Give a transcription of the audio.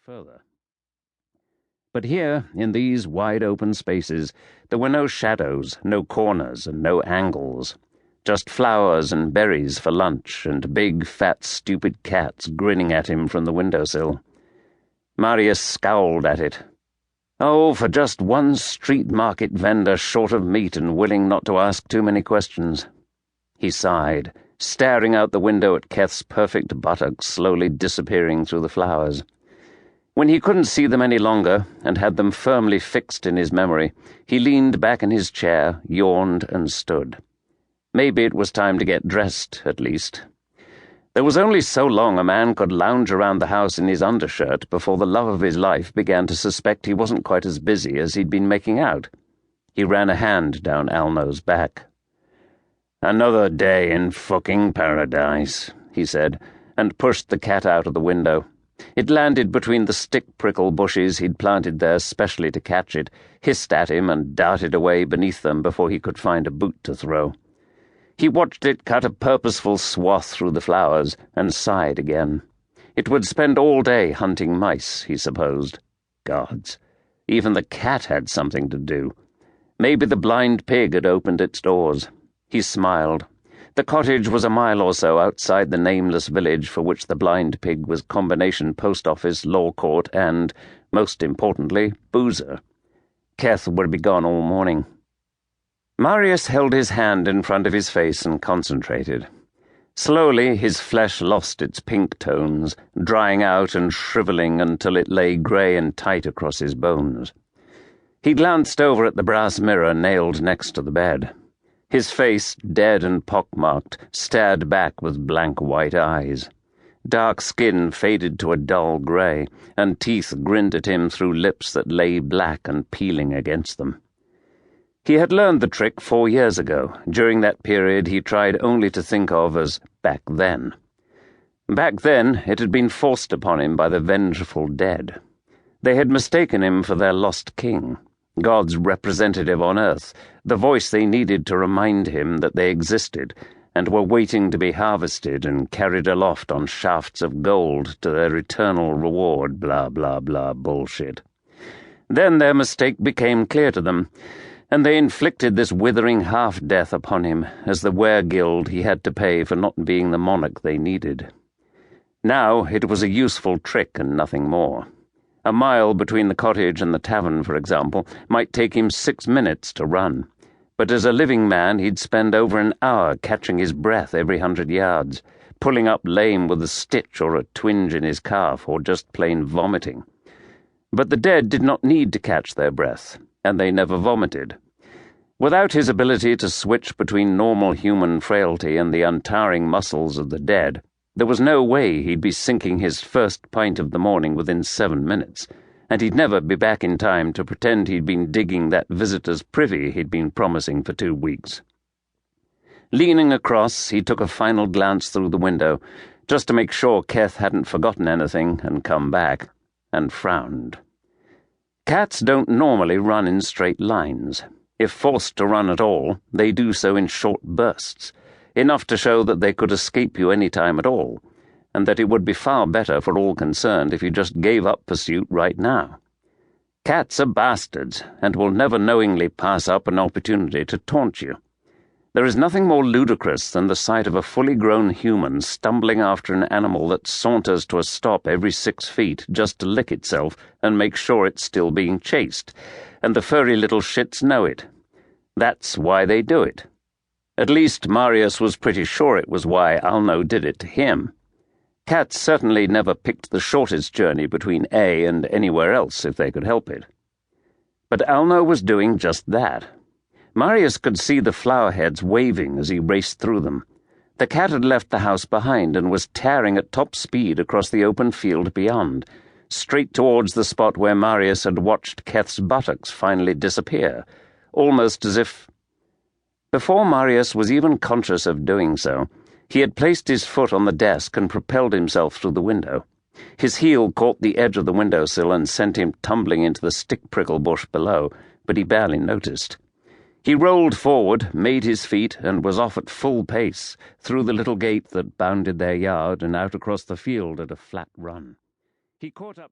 further. But here, in these wide-open spaces, there were no shadows, no corners, and no angles. Just flowers and berries for lunch, and big, fat, stupid cats grinning at him from the windowsill. Marius scowled at it. Oh, for just one street market vendor short of meat and willing not to ask too many questions. He sighed, staring out the window at Keth's perfect buttocks slowly disappearing through the flowers. When he couldn't see them any longer, and had them firmly fixed in his memory, he leaned back in his chair, yawned, and stood. Maybe it was time to get dressed, at least. There was only so long a man could lounge around the house in his undershirt before the love of his life began to suspect he wasn't quite as busy as he'd been making out. He ran a hand down Alno's back. "Another day in fucking paradise," he said, and pushed the cat out of the window. It landed between the stick-prickle bushes he'd planted there specially to catch it, hissed at him, and darted away beneath them before he could find a boot to throw. He watched it cut a purposeful swath through the flowers, and sighed again. It would spend all day hunting mice, he supposed. Gods, even the cat had something to do. Maybe the blind pig had opened its doors. He smiled. The cottage was a mile or so outside the nameless village for which the blind pig was combination post office, law court, and, most importantly, boozer. Keth would be gone all morning. Marius held his hand in front of his face and concentrated. Slowly his flesh lost its pink tones, drying out and shriveling until it lay grey and tight across his bones. He glanced over at the brass mirror nailed next to the bed. His face, dead and pockmarked, stared back with blank white eyes. Dark skin faded to a dull grey, and teeth grinned at him through lips that lay black and peeling against them. He had learned the trick 4 years ago. During that period he tried only to think of as back then. Back then it had been forced upon him by the vengeful dead. They had mistaken him for their lost king, God's representative on earth, the voice they needed to remind him that they existed, and were waiting to be harvested and carried aloft on shafts of gold to their eternal reward, blah, blah, blah bullshit. Then their mistake became clear to them, and they inflicted this withering half-death upon him as the were-guild he had to pay for not being the monarch they needed. Now it was a useful trick and nothing more. A mile between the cottage and the tavern, for example, might take him 6 minutes to run, but as a living man he'd spend over an hour catching his breath every 100 yards, pulling up lame with a stitch or a twinge in his calf, or just plain vomiting. But the dead did not need to catch their breath, and they never vomited. Without his ability to switch between normal human frailty and the untiring muscles of the dead, there was no way he'd be sinking his first pint of the morning within 7 minutes, and he'd never be back in time to pretend he'd been digging that visitor's privy he'd been promising for 2 weeks. Leaning across, he took a final glance through the window, just to make sure Keth hadn't forgotten anything and come back, and frowned. Cats don't normally run in straight lines. If forced to run at all, they do so in short bursts, enough to show that they could escape you any time at all, and that it would be far better for all concerned if you just gave up pursuit right now. Cats are bastards, and will never knowingly pass up an opportunity to taunt you. There is nothing more ludicrous than the sight of a fully grown human stumbling after an animal that saunters to a stop every 6 feet just to lick itself and make sure it's still being chased, and the furry little shits know it. That's why they do it. At least Marius was pretty sure it was why Alno did it to him. Cats certainly never picked the shortest journey between A and anywhere else if they could help it. But Alno was doing just that. Marius could see the flower heads waving as he raced through them. The cat had left the house behind and was tearing at top speed across the open field beyond, straight towards the spot where Marius had watched Keth's buttocks finally disappear, almost as if... Before Marius was even conscious of doing so, he had placed his foot on the desk and propelled himself through the window. His heel caught the edge of the windowsill and sent him tumbling into the stick-prickle bush below, but he barely noticed. He rolled forward, made his feet, and was off at full pace, through the little gate that bounded their yard and out across the field at a flat run. He caught up